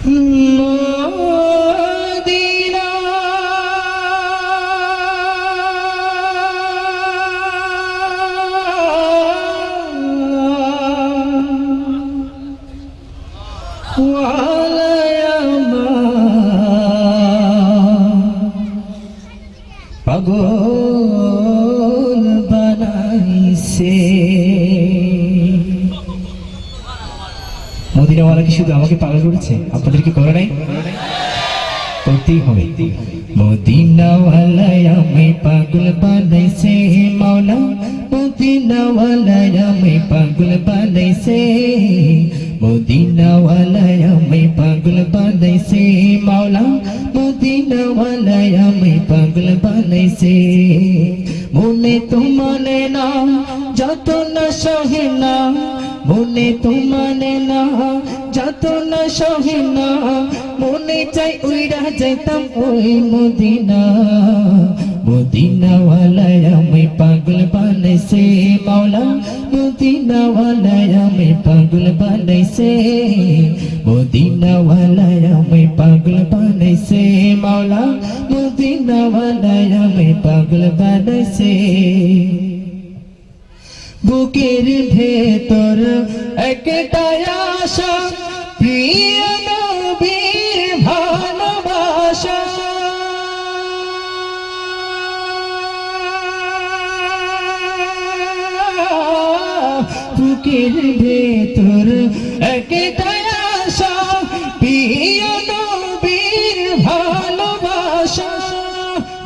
Medina পাগল বানাইছে। মদিনাওয়ালা কি শুধু আমাকে পাগল করেছে, আপনাদের কি করে নাই? করতেই হবে। মদিনাওয়ালা আমায় পাগল বানাইছে মাওলা, মদিনাওয়ালা আমায় পাগল বানাইছে, মদিনাওয়ালা আমায় পাগল বানাইছে মাওলা, মদিনাওয়ালা আমায় পাগল বানাইছে। মনে তো মানে না যত না সহে না, মনে তো মানে না যত না সহে না, মনে চাই উইরা যাইতাম ওই মদিনা। মদিনাওয়ালা আমায় পাগল বানাইছে মাওলা, মদিনাওয়ালা আমায় পাগল বানাইছে, মদিনাওয়ালা আমায় পাগল বানাইছে মাওলা, মদিনাওয়ালা আমায় পাগল বানাইছে। বুকের ভেতর একটাই আশা, প্রিয় নবীর ভালোবাসা। বুকের ভেতর একটাই আশা, প্রিয় নবীর ভালোবাসা।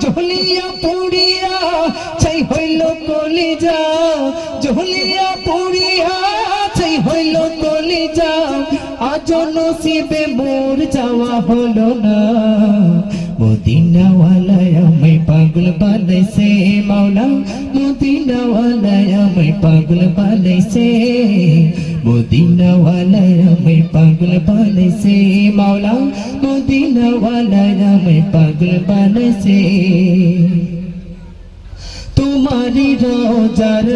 জ্বলিয়া পুড়িয়া চাই হইল কলিজা, জ্বলিয়া পুড়িয়া চাই হইল কলিজা, আজ নসিবে মোর যাওয়া হলো না। মদিনাওয়ালা আমায় পাগল বানাইছে মাওলা, মদিনাওয়ালা আমায় পাগল বানাইছে, মদিনাওয়ালা আমায় পাগল বানাইছে মাওলা, মদিনাওয়ালা আমায় পাগল বানাইছে। তোমারি রোজার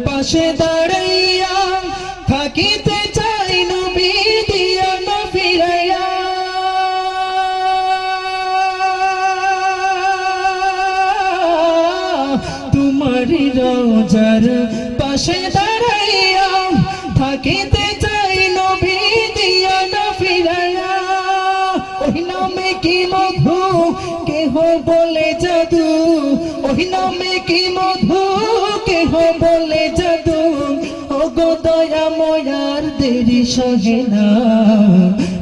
পাশে দাঁড়াইয়া থাকিতে চাই নবী দিয়া না ফিরাইয়া। তোমারি রোজার পাশে দাঁড়াইয়া থাকিতে চাই নবী দিয়া না ফিরাইয়া। ওই নামে কি মধু কেহ বলে জাদু, ওই নামে কি মধু কেহ বলে জাদু, ও গো দয়াময়ার দেরি সহে না।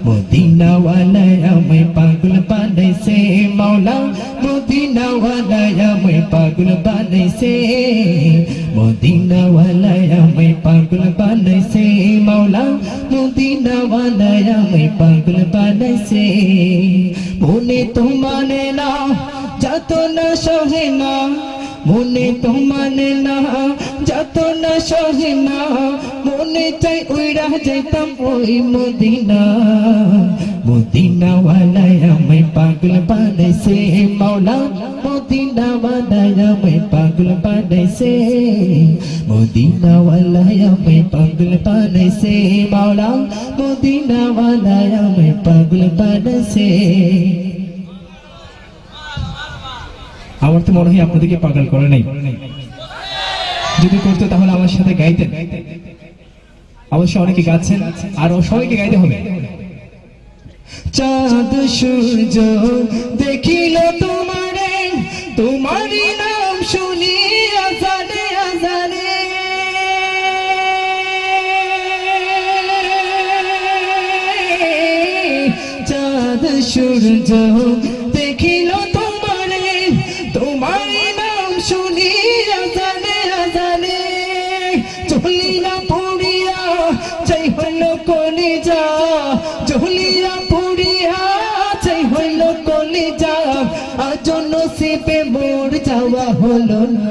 মদিনাওয়ালা আমায় পাগল বানাইছে মাওলা, মদিনাওয়ালা আমায় পাগল বানাইছে, মদিনাওয়ালা আমায় পাগল বানাইছে মাওলা, মদিনাওয়ালা আমায় পাগল বানাইছে। মনে তো মানে না যত না সহে না, মনে তো মানে না যত না সহে না, মনে চাই উইরা যাইতাম ওই মদিনা। মদিনাওয়ালা আমায় পাগল বানাইছে মাওলা, মদিনাওয়ালা আমায় পাগল বানাইছে, মদিনাওয়ালা আমায় পাগল বানাইছে মাওলা, মদিনাওয়ালা আমায় পাগল বানাইছে। আমার তো মনে হয় আপনাদেরকে পাগল করে নাই, যদি করতো তাহলে আমার সাথে গাইতেন। অবশ্য অনেকে গাচ্ছেন, আর সবাইকে গাইতে হবে। চাঁদ সূর্য দেখিল তোমারে, তোমারই নাম শুনি আজানে আজানে। চাঁদ সূর্য দেখিল তোমারে, তোমারই নাম শুনি আজানে আজানে। জ্বলিয়া পুড়িয়া চাই হইল কলিজা, জ্বলিয়া পুড়িয়া চাই হইল কলিজা, আজ নসিবে মোর যাওয়া হলো না।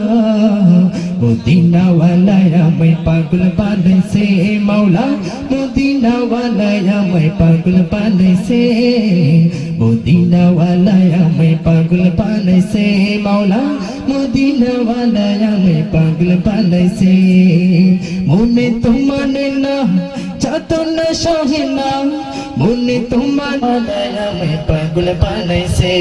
মদিনাওয়ালা আমায় পাগল বানাইছে মাওলা, মদিনাওয়ালা আমায় পাগল বানাইছে, মদিনাওয়ালা আমায় পাগল বানাইছে মাওলা, মদিনাওয়ালা আমায় পাগল বানাইছে। মনে তো মানে না যত না সহে না মনে তোমার আমায় পাগল বানাইছে